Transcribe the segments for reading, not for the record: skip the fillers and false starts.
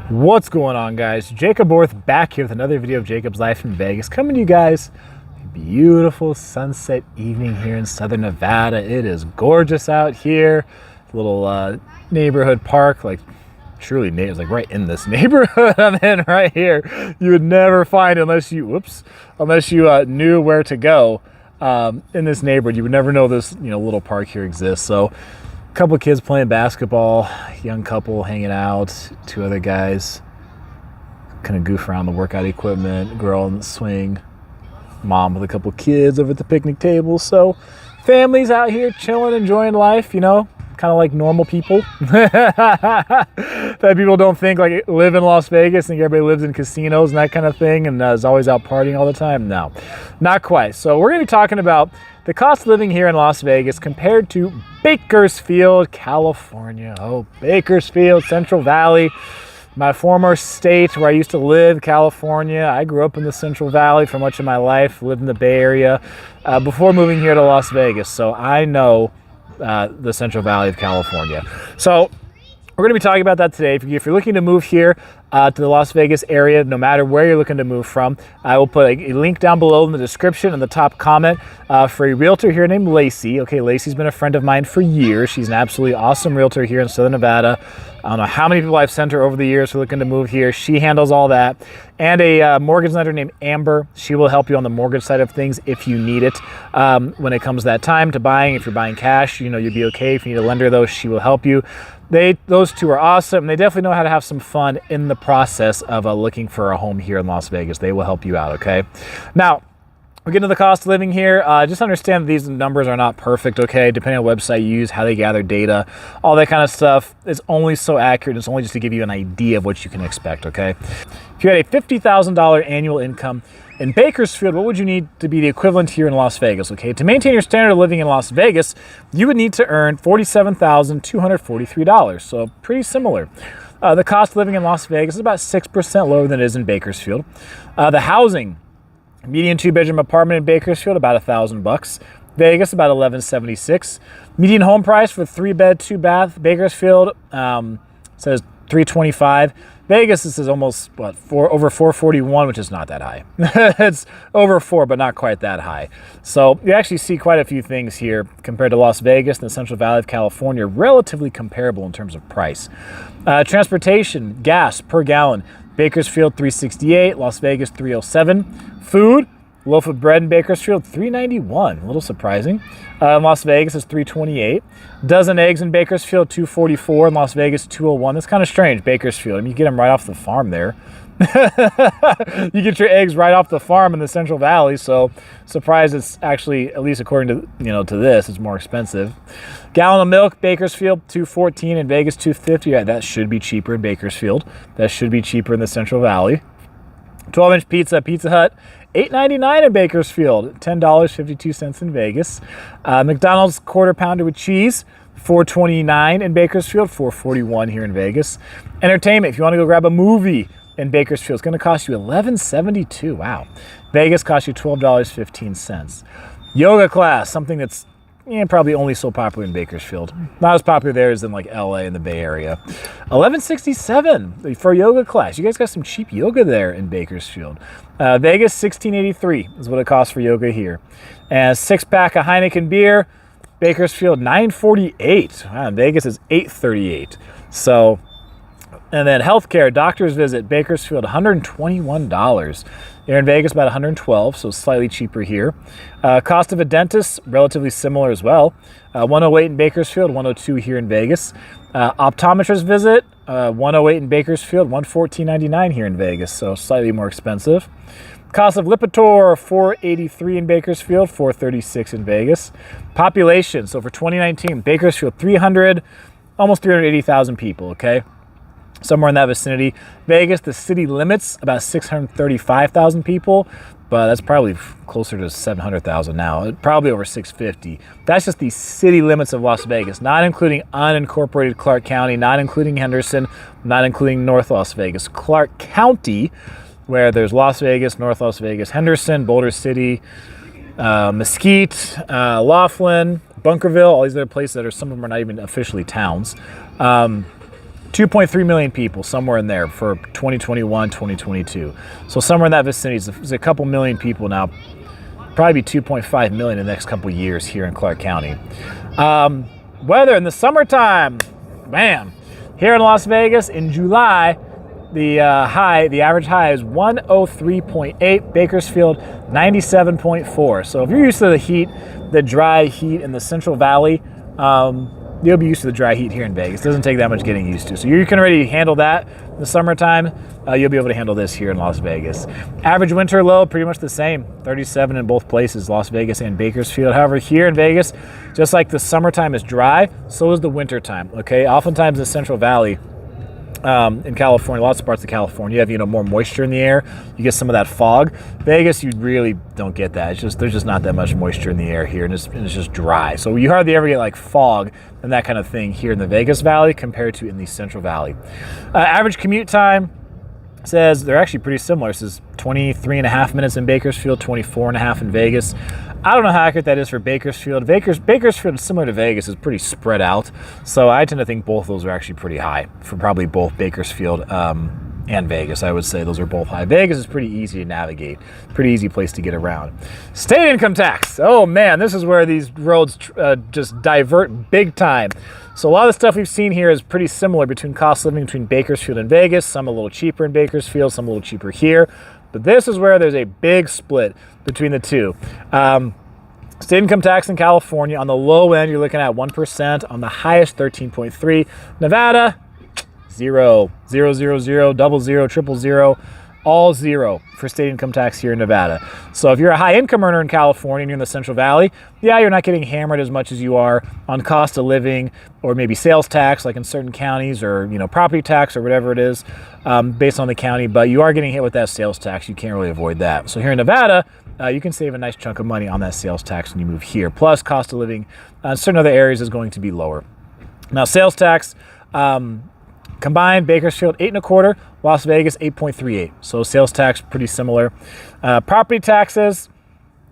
What's going on, guys? Jacob Orth back here with another video of Jacob's Life in Vegas, coming to you guys a beautiful sunset evening here in southern Nevada. It is gorgeous out here. Little neighborhood park, like truly it's like right in this neighborhood I'm in right here. You would never find unless you knew where to go in this neighborhood. You would never know this little park here exists. So couple of kids playing basketball, young couple hanging out, two other guys kind of goof around the workout equipment, girl in the swing, mom with a couple of kids over at the picnic table. So families out here chilling, enjoying life, kind of like normal people. That people don't think like live in Las Vegas, think everybody lives in casinos and that kind of thing and is always out partying all the time. No, not quite. So we're going to be talking about the cost of living here in Las Vegas compared to Bakersfield, California. Oh, Bakersfield, Central Valley, my former state where I used to live, California. I grew up in the Central Valley for much of my life, lived in the Bay Area before moving here to Las Vegas. So I know the Central Valley of California. So we're going to be talking about that today. If you're looking to move here to the Las Vegas area, no matter where you're looking to move from, I will put a link down below in the description and the top comment for a realtor here named Lacey. Okay, Lacey's been a friend of mine for years. She's an absolutely awesome realtor here in Southern Nevada. I don't know how many people I've sent her over the years who are looking to move here. She handles all that. And a mortgage lender named Amber. She will help you on the mortgage side of things if you need it. When it comes to that time to buying, if you're buying cash, you'll be okay. If you need a lender, though, she will help you. Those two are awesome. They definitely know how to have some fun in the process of looking for a home here in Las Vegas. They will help you out, okay? Now, we get into the cost of living here. Just understand that these numbers are not perfect, okay? Depending on what website you use, how they gather data, all that kind of stuff is only so accurate. It's only just to give you an idea of what you can expect, okay? If you had a $50,000 annual income in Bakersfield, what would you need to be the equivalent here in Las Vegas, okay? To maintain your standard of living in Las Vegas, you would need to earn $47,243, so pretty similar. The cost of living in Las Vegas is about 6% lower than it is in Bakersfield. The housing, median two-bedroom apartment in Bakersfield, about $1,000. Vegas, about $1,176. Median home price for 3-bed, 2-bath, Bakersfield says $325. Vegas, this is almost, over $441, which is not that high. It's over $4, but not quite that high. So you actually see quite a few things here compared to Las Vegas and the Central Valley of California, relatively comparable in terms of price. Transportation, gas per gallon, Bakersfield $3.68, Las Vegas $3.07. Food, loaf of bread in Bakersfield $3.91, a little surprising. In Las Vegas is $3.28. Dozen eggs in Bakersfield $2.44, in Las Vegas $2.01. That's kind of strange, Bakersfield. I mean, you get them right off the farm there. You get your eggs right off the farm in the Central Valley, so surprised it's actually, at least according to to this, it's more expensive. Gallon of milk, Bakersfield $2.14, in Vegas $2.50. Yeah, that should be cheaper in Bakersfield. That should be cheaper in the Central Valley. 12-inch pizza, Pizza Hut, $8.99 in Bakersfield, $10.52 in Vegas. McDonald's Quarter-Pounder with cheese, $4.29 in Bakersfield, $4.41 here in Vegas. Entertainment, if you want to go grab a movie in Bakersfield, it's going to cost you $11.72. Wow. Vegas costs you $12.15. Yoga class, something that's probably only so popular in Bakersfield. Not as popular there as in like LA and the Bay Area. $11.67 for a yoga class. You guys got some cheap yoga there in Bakersfield. Vegas, $16.83 is what it costs for yoga here. And a 6-pack of Heineken beer, Bakersfield, $9.48. Wow, Vegas is $8.38. So, and then healthcare, doctor's visit, Bakersfield, $121. Here in Vegas, about $112, so slightly cheaper here. Cost of a dentist, relatively similar as well. $108 in Bakersfield, $102 here in Vegas. Optometrist visit, $108 in Bakersfield, $114.99 here in Vegas, so slightly more expensive. Cost of Lipitor, $483 in Bakersfield, $436 in Vegas. Population, so for 2019, Bakersfield, almost 380,000 people, okay? Somewhere in that vicinity. Vegas, the city limits about 635,000 people, but that's probably closer to 700,000 now, probably over 650. That's just the city limits of Las Vegas, not including unincorporated Clark County, not including Henderson, not including North Las Vegas. Clark County, where there's Las Vegas, North Las Vegas, Henderson, Boulder City, Mesquite, Laughlin, Bunkerville, all these other places that are, some of them are not even officially towns. 2.3 million people, somewhere in there for 2021, 2022. So somewhere in that vicinity, there's a couple million people now. Probably be 2.5 million in the next couple years here in Clark County. Weather in the summertime, man. Here in Las Vegas in July, the average high is 103.8. Bakersfield 97.4. So if you're used to the heat, the dry heat in the Central Valley, you'll be used to the dry heat here in Vegas. It doesn't take that much getting used to. So you can already handle that in the summertime. You'll be able to handle this here in Las Vegas. Average winter low, pretty much the same, 37 in both places, Las Vegas and Bakersfield. However, here in Vegas, just like the summertime is dry, so is the winter time, okay? Oftentimes in the Central Valley, in California, lots of parts of California, you have more moisture in the air. You get some of that fog. Vegas, you really don't get that. There's just not that much moisture in the air here, and it's just dry. So you hardly ever get like fog and that kind of thing here in the Vegas Valley compared to in the Central Valley. Average commute time says they're actually pretty similar. It says 23.5 minutes in Bakersfield, 24.5 in Vegas. I don't know how accurate that is for Bakersfield. Bakersfield, similar to Vegas, is pretty spread out. So I tend to think both of those are actually pretty high for probably both Bakersfield and Vegas. I would say those are both high. Vegas is pretty easy to navigate. Pretty easy place to get around. State income tax. Oh man, this is where these roads just divert big time. So a lot of the stuff we've seen here is pretty similar between cost of living between Bakersfield and Vegas. Some a little cheaper in Bakersfield, some a little cheaper here. But this is where there's a big split between the two. State income tax in California, on the low end, you're looking at 1%. On the highest, 13.3. Nevada, 0, 0, 0, 0, double zero, triple zero, all zero for state income tax here in Nevada. So if you're a high income earner in California and you're in the Central Valley, yeah, you're not getting hammered as much as you are on cost of living or maybe sales tax like in certain counties, or property tax or whatever it is based on the county, but you are getting hit with that sales tax. You can't really avoid that. So here in Nevada, you can save a nice chunk of money on that sales tax when you move here. Plus cost of living in certain other areas is going to be lower. Now sales tax, combined, Bakersfield 8.25, Las Vegas 8.38. So sales tax pretty similar. Property taxes,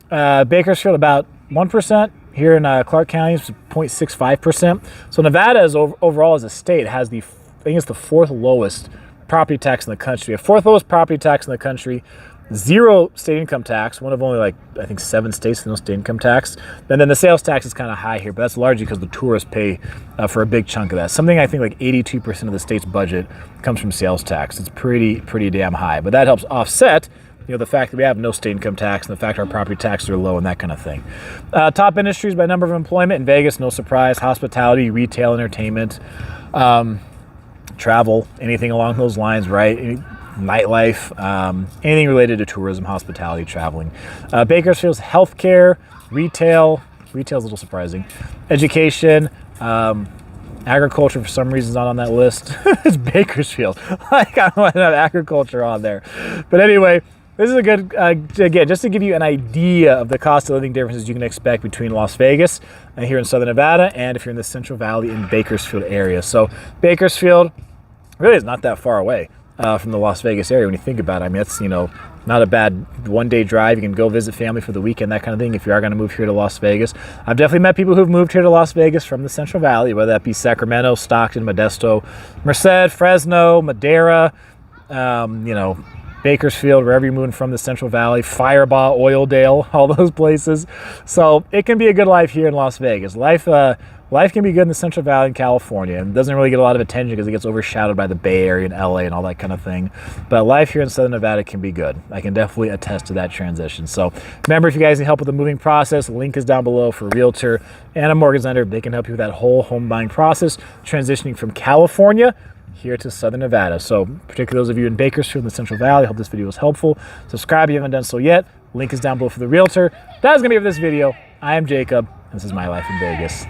Bakersfield about 1%. Here in Clark County, it's 0.65%. So Nevada is overall as a state has I think it's the fourth lowest property tax in the country. The fourth lowest property tax in the country. 0 state income tax, one of only I think 7 states with no state income tax. And then the sales tax is kind of high here, but that's largely because the tourists pay for a big chunk of that. Something I think like 82% of the state's budget comes from sales tax. It's pretty damn high, but that helps offset the fact that we have no state income tax and the fact our property taxes are low and that kind of thing. Top industries by number of employment in Vegas, no surprise, hospitality, retail, entertainment, travel, anything along those lines, right? Nightlife, anything related to tourism, hospitality, traveling. Bakersfield's healthcare, retail's a little surprising. Education, agriculture for some reason is not on that list. It's Bakersfield. I don't have agriculture on there. But anyway, this is a good, again, just to give you an idea of the cost of living differences you can expect between Las Vegas and here in Southern Nevada, and if you're in the Central Valley in Bakersfield area. So Bakersfield really is not that far away from the Las Vegas area when you think about it. I mean, it's, not a bad one-day drive. You can go visit family for the weekend, that kind of thing, if you are going to move here to Las Vegas. I've definitely met people who've moved here to Las Vegas from the Central Valley, whether that be Sacramento, Stockton, Modesto, Merced, Fresno, Madeira, Bakersfield, wherever you're moving from the Central Valley, Firebaugh, Oildale, all those places. So it can be a good life here in Las Vegas. Life can be good in the Central Valley in California, and doesn't really get a lot of attention because it gets overshadowed by the Bay Area and LA and all that kind of thing. But life here in Southern Nevada can be good. I can definitely attest to that transition. So remember, if you guys need help with the moving process, the link is down below for a realtor and a mortgage lender. They can help you with that whole home buying process, transitioning from California here to Southern Nevada. So particularly those of you in Bakersfield in the Central Valley, I hope this video was helpful. Subscribe if you haven't done so yet. Link is down below for the realtor. That is going to be it for this video. I am Jacob, and this is My Life in Vegas.